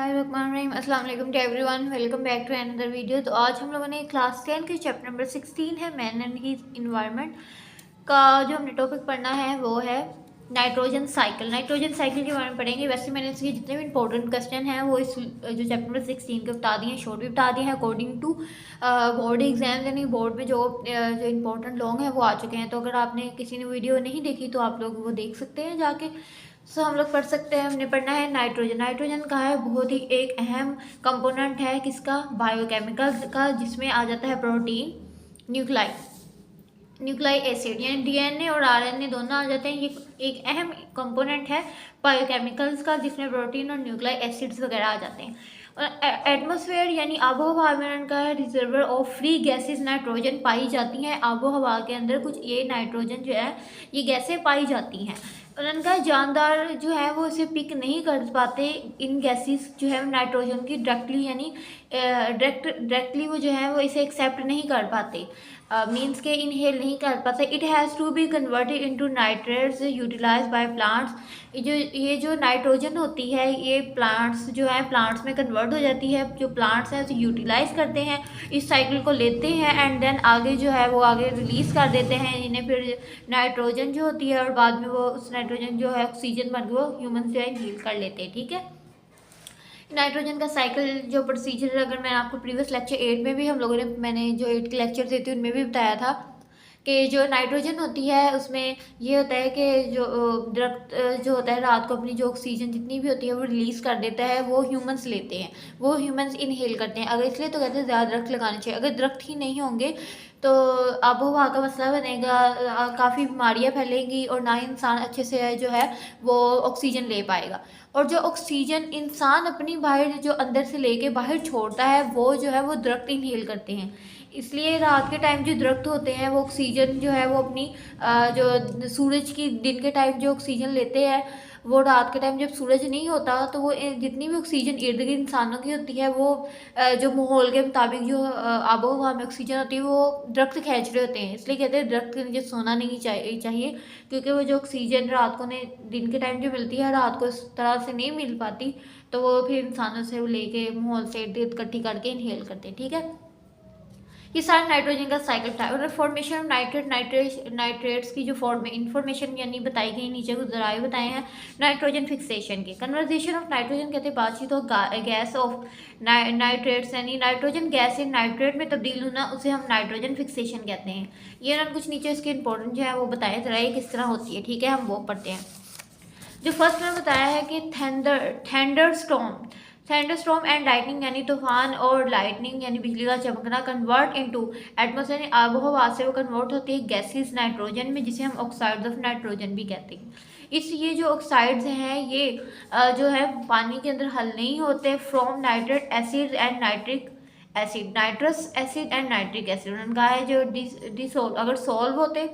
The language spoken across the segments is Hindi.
अस्सलाम वालेकुम to everyone, welcome back to another video. तो आज हम लोगों ने क्लास 10 के चैप्टर नंबर 16 है मैन एंड हीज इन्वायरमेंट का जो हमने टॉपिक पढ़ना है वो है नाइट्रोजन साइकिल। नाइट्रोजन साइकिल के बारे में पढ़ेंगे। वैसे मैंने इसके जितने भी इंपॉर्टेंट क्वेश्चन हैं वो इस जो चैप्टर नंबर 16 के बता दिए हैं, शॉर्ट भी बता दिए हैं अकॉर्डिंग टू बोर्ड एग्जाम, यानी बोर्ड में जो इंपॉर्टेंट लॉन्ग है वो आ चुके हैं। तो अगर आपने किसी ने वीडियो नहीं देखी तो आप लोग वो देख सकते हैं जाके। सो हम लोग पढ़ सकते हैं। हमने पढ़ना है नाइट्रोजन। नाइट्रोजन का है बहुत ही एक अहम कंपोनेंट है किसका, बायोकेमिकल का, जिसमें आ जाता है प्रोटीन, न्यूक्लाई एसिड, यानी डीएनए और आरएनए दोनों आ जाते हैं। ये एक अहम कंपोनेंट है बायोकेमिकल्स का, जिसमें प्रोटीन और न्यूक्लाई एसिड्स वगैरह आ जाते हैं। और एटमॉस्फेयर यानी आबो हवा में का है reservoir of free gases nitrogen पाई जाती हैं। आबो हवा के अंदर कुछ ये नाइट्रोजन जो है ये गैसें पाई जाती हैं। उनका जानदार जो है वो इसे पिक नहीं कर पाते, इन गैसेस जो है नाइट्रोजन की डायरेक्टली, यानी डायरेक्टली वो जो है वो इसे एक्सेप्ट नहीं कर पाते, मीन्स के इनहेल नहीं कर पाते। It has to be converted into nitrates utilize by plants. ये जो नाइट्रोजन होती है ये प्लांट्स जो है प्लांट्स में कन्वर्ट हो जाती है। जो प्लांट्स हैं उसे यूटिलाइज करते हैं, इस साइकिल को लेते हैं एंड देन आगे जो है वो आगे रिलीज़ कर देते हैं इन्हें, फिर नाइट्रोजन जो होती है, और बाद में वो उस नाइट्रोजन जो है ऑक्सीजन बन के वो ह्यूमन जो है हील कर लेते हैं। ठीक है, नाइट्रोजन का साइकिल जो प्रोसीजर, अगर मैं आपको प्रीवियस लेक्चर 8 में भी हम लोगों ने, मैंने जो 8 के लेक्चर थे उनमें भी बताया था कि जो नाइट्रोजन होती है उसमें ये होता है कि जो दरख्त जो होता है रात को अपनी जो ऑक्सीजन जितनी भी होती है वो रिलीज़ कर देता है, वो ह्यूमंस लेते हैं, वो ह्यूमंस इनहेल करते हैं। अगर इसलिए तो कहते हैं ज़्यादा दरख्त लगाने चाहिए। अगर दरख्त ही नहीं होंगे तो आबो हवा का मसला बनेगा, काफ़ी बीमारियाँ फैलेंगी और ना ही इंसान अच्छे से जो है वो ऑक्सीजन ले पाएगा। और जो ऑक्सीजन इंसान अपनी बाहर जो अंदर से लेके बाहर छोड़ता है वो जो है वो दरख्त इनहेल करते हैं। इसलिए रात के टाइम जो दरख्त होते हैं वो ऑक्सीजन जो है वो अपनी जो सूरज की दिन के टाइम जो ऑक्सीजन लेते हैं, वो रात के टाइम जब सूरज नहीं होता तो वो जितनी भी ऑक्सीजन इर्द गिर्द इंसानों की होती है वो जो माहौल के मुताबिक जो आबो हवा में ऑक्सीजन होती है वो दरख्त खींच रहे होते हैं। इसलिए कहते हैं दरख्त के नीचे सोना नहीं चाहिए, क्योंकि वो जो ऑक्सीजन रात को ने दिन के टाइम जो मिलती है रात को इस तरह से नहीं मिल पाती, तो वो फिर इंसानों से वो लेके माहौल से इकट्ठी करके इनहेल करते हैं। ठीक है, ये सारा नाइट्रोजन का साइकिल था। और फॉर्मेशन ऑफ नाइट्रेट्स की जो फॉर्म में इंफॉर्मेशन यानी बताई गई, नीचे कुछ जराए बताए हैं नाइट्रोजन फिक्सेशन की। कन्वर्जेशन ऑफ नाइट्रोजन कहते हैं बातचीत हो गैस ऑफ नाइट्रेट्स, यानी नाइट्रोजन गैस से नाइट्रेट में तब्दील होना, उसे हम नाइट्रोजन फिक्सेशन कहते हैं। ये उन्होंने कुछ नीचे इसके इंपॉर्टेंट जो है वो बताया जरा ये किस तरह होती है। ठीक है, हम वो पढ़ते हैं। जो फर्स्ट में बताया है कि थंडरस्टॉर्म एंड लाइटनिंग, यानी तूफान और लाइटनिंग यानी बिजली का चमकना, कन्वर्ट इनटू एटमॉस्फेयर, आबोहवा से वो कन्वर्ट होती है गैसेस नाइट्रोजन में, जिसे हम ऑक्साइड्स ऑफ नाइट्रोजन भी कहते हैं। ये जो ऑक्साइड्स हैं ये जो है पानी के अंदर हल नहीं होते, from nitrate acid and nitric acid, nitrous acid and nitric acid. उन्होंने कहा है जो डिसोल्व अगर सॉल्व होते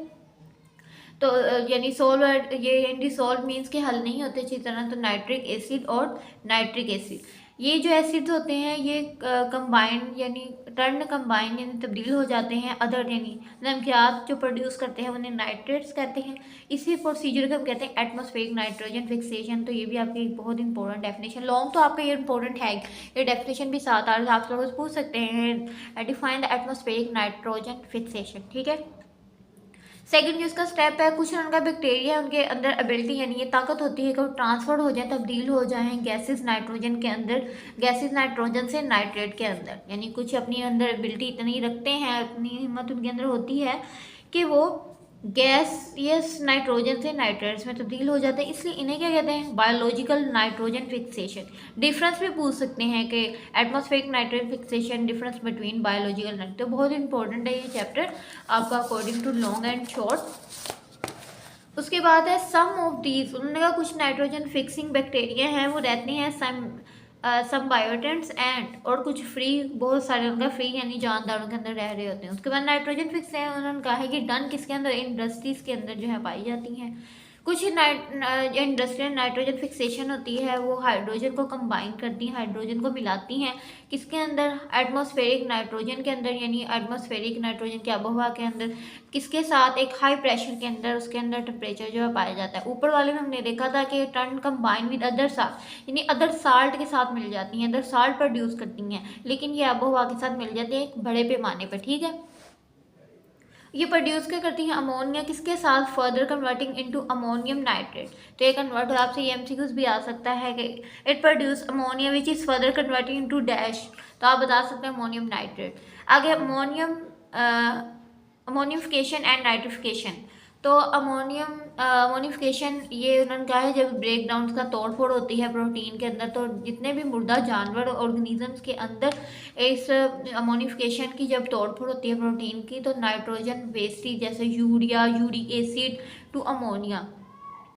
तो यानी सोल्व, ये डिसॉल्व मीन्स के हल नहीं होते अच्छी तरह, तो नाइट्रिक एसिड और नाइट्रिक एसिड, ये जो एसिड्स होते हैं ये कंबाइन यानी कंबाइन यानी तब्दील हो जाते हैं अदर यानी नमकियात जो प्रोड्यूस करते हैं उन्हें नाइट्रेट्स कहते हैं। इसी प्रोसीजर को हम कहते हैं एटमॉस्फेरिक नाइट्रोजन फिक्सेशन। तो ये भी आपकी एक बहुत इंपॉर्टेंट डेफिनेशन, लॉन्ग तो आपका ये इंपॉर्टेंट है, ये डेफिनेशन भी साथ आ रहा है, आप लोग पूछ सकते हैं define the atmospheric nitrogen fixation. ठीक है, सेकंड जो इसका स्टेप है, कुछ उनका बैक्टीरिया उनके अंदर एबिलिटी यानी ये ताकत होती है कि वो ट्रांसफर हो जाए, तब्दील हो जाए गैसेस नाइट्रोजन के अंदर, गैसेस नाइट्रोजन से नाइट्रेट के अंदर, यानी कुछ अपनी अंदर एबिलिटी इतनी रखते हैं, इतनी हिम्मत उनके अंदर होती है कि वो गैस नाइट्रोजन से नाइट्रेट्स में तब्दील हो जाते हैं। इसलिए इन्हें क्या कहते हैं, बायोलॉजिकल नाइट्रोजन फिक्सेशन। डिफरेंस भी पूछ सकते हैं कि atmospheric nitrogen fixation, difference between biological nitrogen. तो बहुत इंपॉर्टेंट है ये चैप्टर आपका according to long and short. उसके बाद है सम ऑफ दीज, उन्होंने कहा कुछ नाइट्रोजन फिक्सिंग बैक्टीरिया हैं वो रहते हैं सम बायोटेंट्स एंड, और कुछ फ्री, बहुत सारे उनका फ्री यानी जानदारों के अंदर रह रहे होते हैं। उसके बाद नाइट्रोजन फिक्स है, उन्होंने कहा है कि डन किसके अंदर, इंडस्ट्रीज के अंदर जो है पाई जाती हैं। कुछ इंडस्ट्रियल नाइट्रोजन फिक्सेशन होती है, वो हाइड्रोजन को कंबाइन करती हैं, हाइड्रोजन को मिलाती हैं किसके अंदर, एटमॉस्फेरिक नाइट्रोजन के अंदर, यानी एटमॉस्फेरिक नाइट्रोजन की आबोहवा के अंदर, किसके साथ, एक हाई प्रेशर के अंदर, उसके अंदर टेम्परेचर जो है पाया जाता है। ऊपर वाले में हमने देखा था कि turn combine with other salt, यानी अदर साल्ट के साथ मिल जाती हैं, अदर साल्ट प्रोड्यूस करती हैं, लेकिन ये आबोहवा के साथ मिल जाती है एक बड़े पैमाने पर, ठीक है। ये प्रोड्यूस क्या करती हैं, अमोनिया किसके साथ, further converting into ammonium nitrate. तो ये कन्वर्ट हो, आपसे ये एमसीक्यूज भी आ सकता है कि it produce ammonia which is further converting into dash, तो आप बता सकते हैं अमोनियम नाइट्रेट। आगे अमोनियफिकेशन एंड नाइट्रिफिकेशन। तो अमोनिफिकेशन ये उन्होंने कहा है जब ब्रेक डाउन का तोड़ फोड़ होती है प्रोटीन के अंदर, तो जितने भी मुर्दा जानवर ऑर्गेनिजम्स के अंदर इस अमोनिफिकेशन की जब तोड़ फोड़ होती है प्रोटीन की, तो नाइट्रोजन वेस्टेज जैसे urea, uric acid to ammonia,